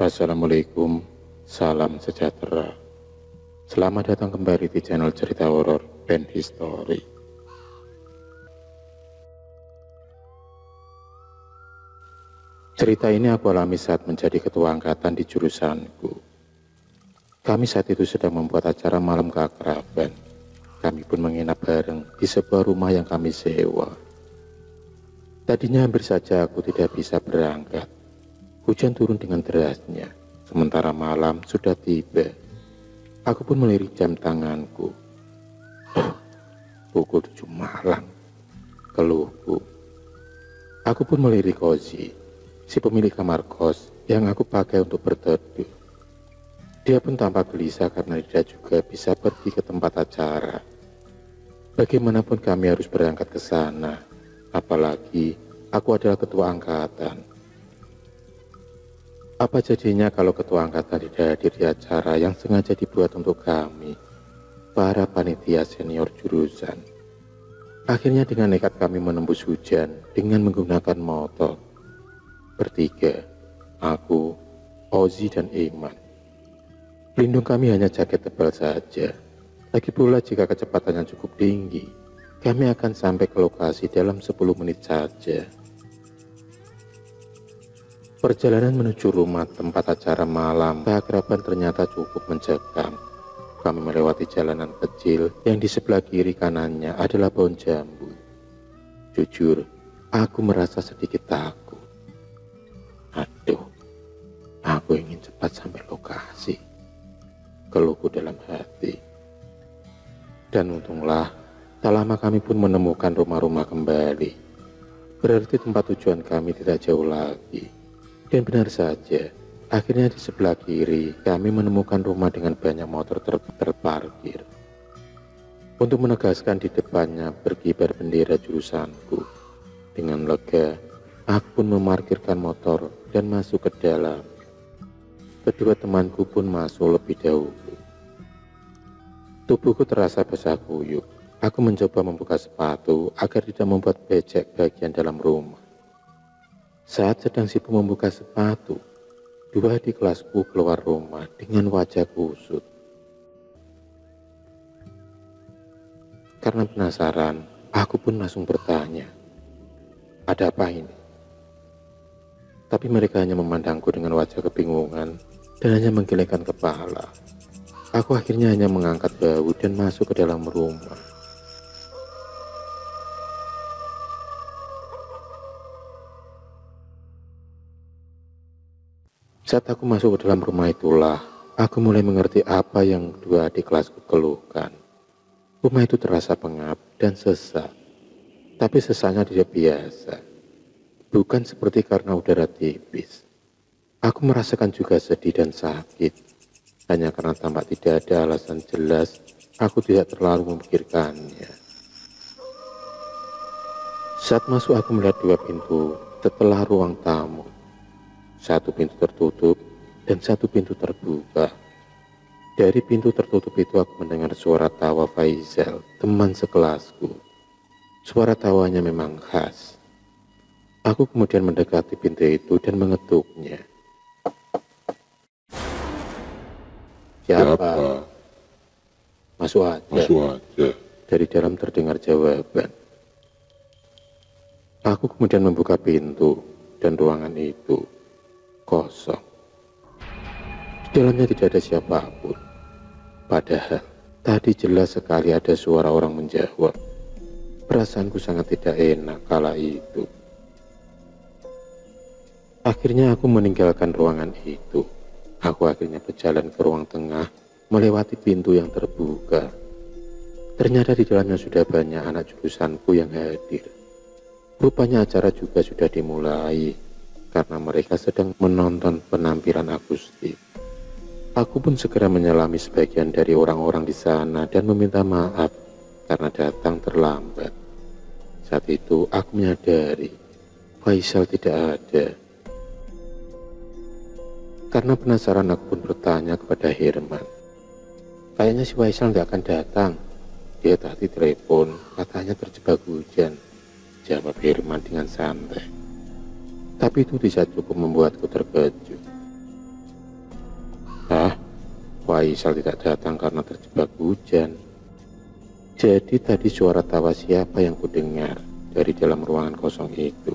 Assalamualaikum, salam sejahtera. Selamat datang kembali di channel cerita horor dan history. Cerita ini aku alami saat menjadi ketua angkatan di jurusanku. Kami saat itu sedang membuat acara malam keakraban. Kami pun menginap bareng di sebuah rumah yang kami sewa. Tadinya hampir saja aku tidak bisa berangkat. Hujan turun dengan derasnya, sementara malam sudah tiba. Aku pun melirik jam tanganku. Pukul 7 malam, keluhku. Aku pun melirik Ozi, si pemilik kamar kos yang aku pakai untuk berteduh. Dia pun tampak gelisah karena dia juga bisa pergi ke tempat acara. Bagaimanapun kami harus berangkat ke sana, apalagi aku adalah ketua angkatan. Apa jadinya kalau ketua angkatan tidak hadir di acara yang sengaja dibuat untuk kami, para panitia senior jurusan? Akhirnya dengan nekat kami menembus hujan dengan menggunakan motor. Bertiga, aku, Ozi, dan Iman. Pelindung kami hanya jaket tebal saja. Lagi pula jika kecepatannya cukup tinggi, kami akan sampai ke lokasi dalam 10 menit saja. Perjalanan menuju rumah tempat acara malam keakraban ternyata cukup mencekam. Kami melewati jalanan kecil yang di sebelah kiri kanannya adalah pohon jambu. Jujur, aku merasa sedikit takut. Aduh, aku ingin cepat sampai lokasi, keluhku dalam hati. Dan untunglah, tak lama kami pun menemukan rumah-rumah kembali. Berarti tempat tujuan kami tidak jauh lagi. Dan benar saja, akhirnya di sebelah kiri kami menemukan rumah dengan banyak motor terparkir. Untuk menegaskan di depannya berkibar bendera jurusanku. Dengan lega, aku pun memarkirkan motor dan masuk ke dalam. Kedua temanku pun masuk lebih dahulu. Tubuhku terasa basah kuyup. Aku mencoba membuka sepatu agar tidak membuat becek bagian dalam rumah. Saat sedang sibuk membuka sepatu, dua adik kelasku keluar rumah dengan wajah kusut. Karena penasaran, aku pun langsung bertanya, ada apa ini? Tapi mereka hanya memandangku dengan wajah kebingungan dan hanya menggelengkan kepala. Aku akhirnya hanya mengangkat bahu dan masuk ke dalam rumah. Saat aku masuk ke dalam rumah itulah, aku mulai mengerti apa yang dua adik kelasku keluhkan. Rumah itu terasa pengap dan sesak, tapi sesaknya tidak biasa. Bukan seperti karena udara tipis. Aku merasakan juga sedih dan sakit. Hanya karena tampak tidak ada alasan jelas, aku tidak terlalu memikirkannya. Saat masuk aku melihat dua pintu setelah ruang tamu. Satu pintu tertutup dan satu pintu terbuka. Dari pintu tertutup itu aku mendengar suara tawa Faizal, teman sekelasku. Suara tawanya memang khas. Aku kemudian mendekati pintu itu dan mengetuknya. Siapa? Masuk aja. Dari dalam terdengar jawaban. Aku kemudian membuka pintu dan ruangan itu kosong. Di dalamnya tidak ada siapapun. Padahal tadi jelas sekali ada suara orang menjawab. Perasaanku sangat tidak enak kala itu. Akhirnya aku meninggalkan ruangan itu. Aku akhirnya berjalan ke ruang tengah, melewati pintu yang terbuka. Ternyata di dalamnya sudah banyak anak jurusanku yang hadir. Rupanya acara juga sudah dimulai. Karena mereka sedang menonton penampilan akustik. Aku pun segera menyelami sebagian dari orang-orang di sana dan meminta maaf karena datang terlambat. Saat itu aku menyadari Faisal tidak ada. Karena penasaran aku pun bertanya kepada Herman. Kayaknya si Faisal tidak akan datang. Dia tadi telepon, katanya terjebak hujan. Jawab Herman dengan santai. Tapi itu tidak cukup membuatku terkejut. Faisal tidak datang karena terjebak hujan. Jadi tadi suara tawa siapa yang kudengar dari dalam ruangan kosong itu?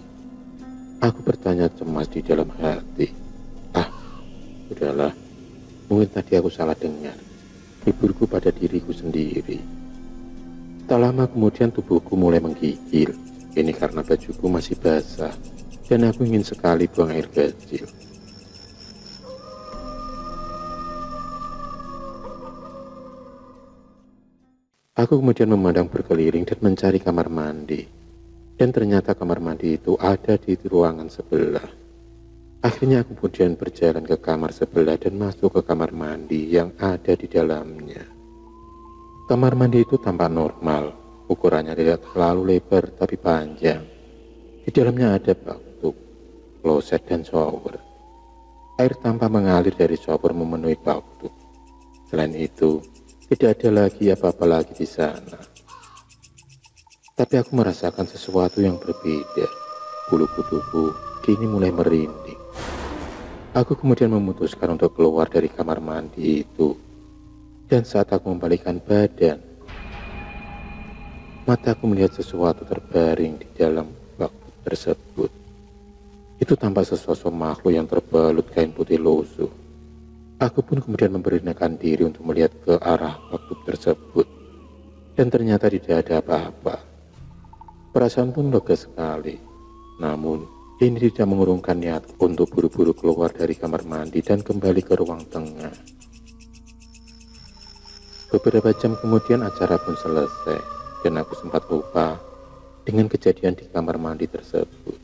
Aku bertanya cemas di dalam hati. Ah, udahlah, mungkin tadi aku salah dengar. Hiburku pada diriku sendiri. Tak lama kemudian tubuhku mulai menggigil. Ini karena bajuku masih basah dan aku ingin sekali buang air kecil. Aku kemudian memandang berkeliling dan mencari kamar mandi. Dan ternyata kamar mandi itu ada di ruangan sebelah. Akhirnya aku kemudian berjalan ke kamar sebelah dan masuk ke kamar mandi yang ada di dalamnya. Kamar mandi itu tampak normal, ukurannya tidak terlalu lebar tapi panjang. Di dalamnya ada bathtub, kloset dan shower. Air tanpa mengalir dari shower memenuhi bathtub. Selain itu, tidak ada lagi apa-apa lagi di sana. Tapi aku merasakan sesuatu yang berbeda. Bulu kuduku kini mulai merinding. Aku kemudian memutuskan untuk keluar dari kamar mandi itu. Dan saat aku membalikkan badan, mataku melihat sesuatu terbaring di dalam bathtub tersebut. Itu tampak sesosok makhluk yang terbalut kain putih lusuh. Aku pun kemudian memberanikan diri untuk melihat ke arah bathtub tersebut. Dan ternyata tidak ada apa-apa. Perasaan pun lega sekali. Namun, ini tidak mengurungkan niatku untuk buru-buru keluar dari kamar mandi dan kembali ke ruang tengah. Beberapa jam kemudian acara pun selesai dan aku sempat lupa dengan kejadian di kamar mandi tersebut.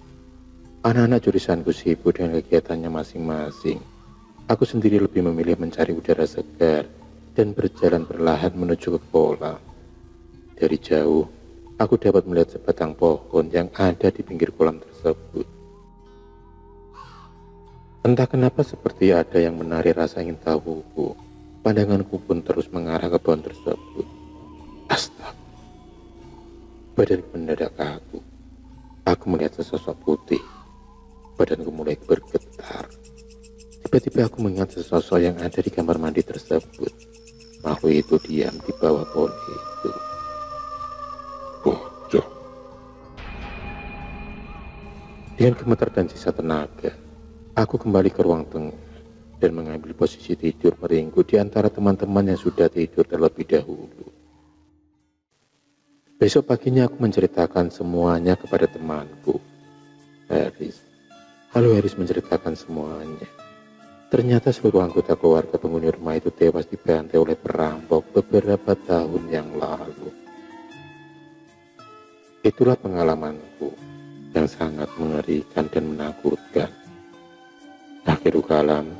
Anak-anak jurusanku sibuk dengan kegiatannya masing-masing. Aku sendiri lebih memilih mencari udara segar dan berjalan perlahan menuju ke kolam. Dari jauh, aku dapat melihat sebatang pohon yang ada di pinggir kolam tersebut. Entah kenapa seperti ada yang menarik rasa ingin tahuku. Pandanganku pun terus mengarah ke pohon tersebut. Astaga. Badanku mendadak kaku. Aku melihat sesosok putih. Badanku mulai bergetar. Tiba-tiba aku mengingat sesosok yang ada di kamar mandi tersebut. Makhluk itu diam di bawah pohon itu. Bocah. Dengan gemetar dan sisa tenaga, aku kembali ke ruang tengah dan mengambil posisi tidur meringkuk di antara teman-teman yang sudah tidur terlebih dahulu. Besok paginya aku menceritakan semuanya kepada temanku, Haris. Lalu Haris menceritakan semuanya. Ternyata seluruh anggota keluarga penghuni rumah itu tewas dibantai oleh perampok beberapa tahun yang lalu. Itulah pengalamanku yang sangat mengerikan dan menakutkan. Akhirul kalam,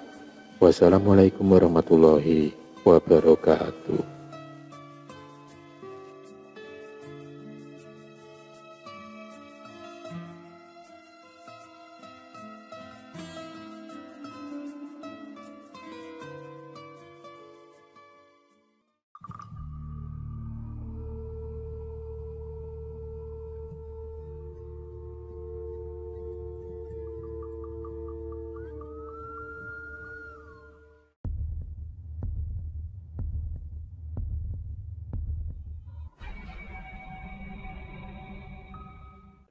wassalamualaikum warahmatullahi wabarakatuh.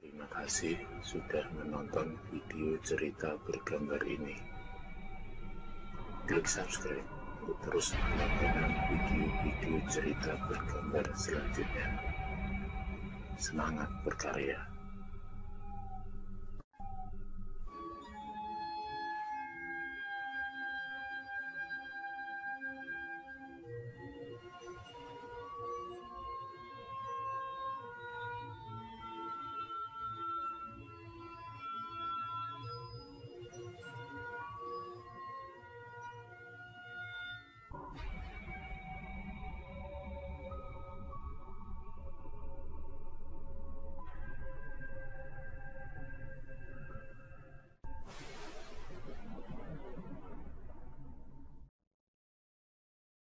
Terima kasih sudah menonton video cerita bergambar ini. Klik subscribe untuk terus mendapatkan video-video cerita bergambar selanjutnya. Semangat berkarya.